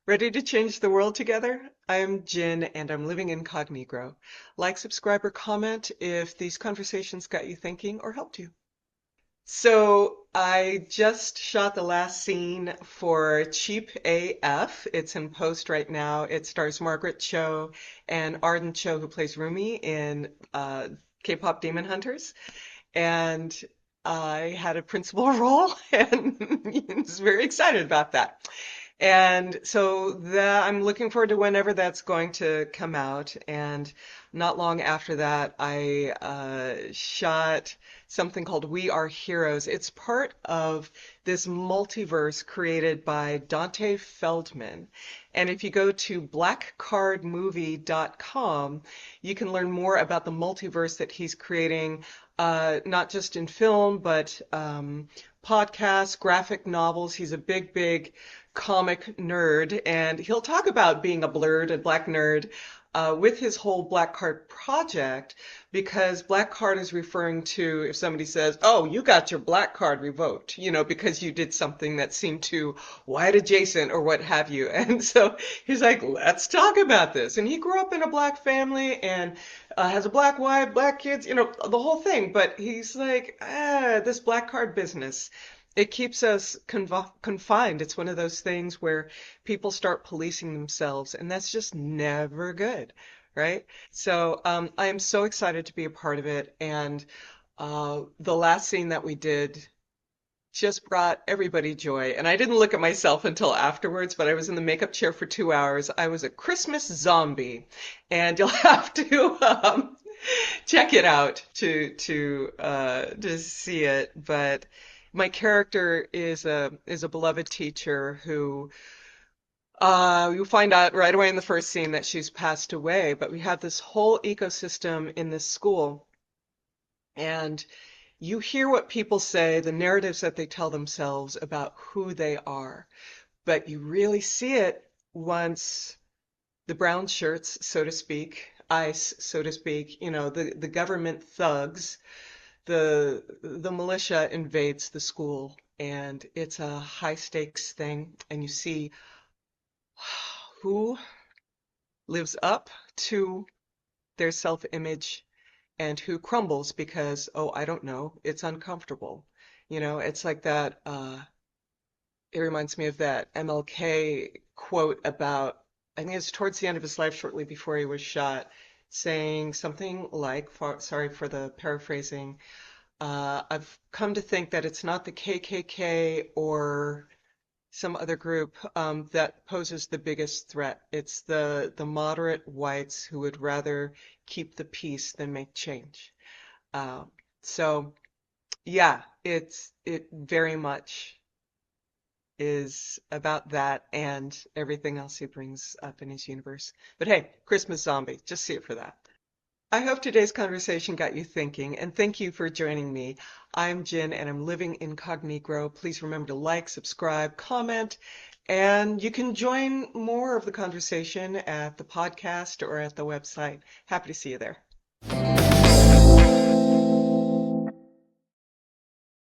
Ready to change the world together? I'm Jen and I'm living incognito. Like, subscribe, or comment if these conversations got you thinking or helped you. So I just shot the last scene for Cheap AF. It's in post right now. It stars Margaret Cho and Arden Cho, who plays Rumi in K-pop Demon Hunters. And I had a principal role and was very excited about that. And so I'm looking forward to whenever that's going to come out. And not long after that, I shot something called We Are Heroes. It's part of this multiverse created by Dante Feldman. And if you go to blackcardmovie.com, you can learn more about the multiverse that he's creating, not just in film, but podcasts, graphic novels. He's a big comic nerd, and he'll talk about being a blurred, a black nerd, with his whole Black Card project, because Black Card is referring to if somebody says, "Oh, you got your Black Card revoked," because you did something that seemed too white adjacent or what have you. And so he's like, "Let's talk about this." And he grew up in a black family and has a black wife, black kids, the whole thing. But he's like, this Black Card business. It keeps us confined. It's one of those things where people start policing themselves, and that's just never good, right? So I am so excited to be a part of it. And the last scene that we did just brought everybody joy. And I didn't look at myself until afterwards, but I was in the makeup chair for 2 hours. I was a Christmas zombie, and you'll have to check it out to see it. But my character is a beloved teacher who you find out right away in the first scene that she's passed away. But we have this whole ecosystem in this school, and you hear what people say, the narratives that they tell themselves about who they are, but you really see it once the brown shirts, so to speak, ICE, so to speak, the government thugs, the militia invades the school, and it's a high stakes thing, and you see who lives up to their self-image and who crumbles because, oh, I don't know, it's uncomfortable. It's like that, it reminds me of that MLK quote about, I think it's towards the end of his life, shortly before he was shot, saying something like, sorry for the paraphrasing, I've come to think that it's not the KKK or some other group that poses the biggest threat. It's the moderate whites who would rather keep the peace than make change. So yeah, it very much is about that and everything else he brings up in his universe. But hey, Christmas Zombie, just see it for that. I hope today's conversation got you thinking, and thank you for joining me. I'm Jen, and I'm living incognito. Please remember to like, subscribe, comment, and you can join more of the conversation at the podcast or at the website. Happy to see you there.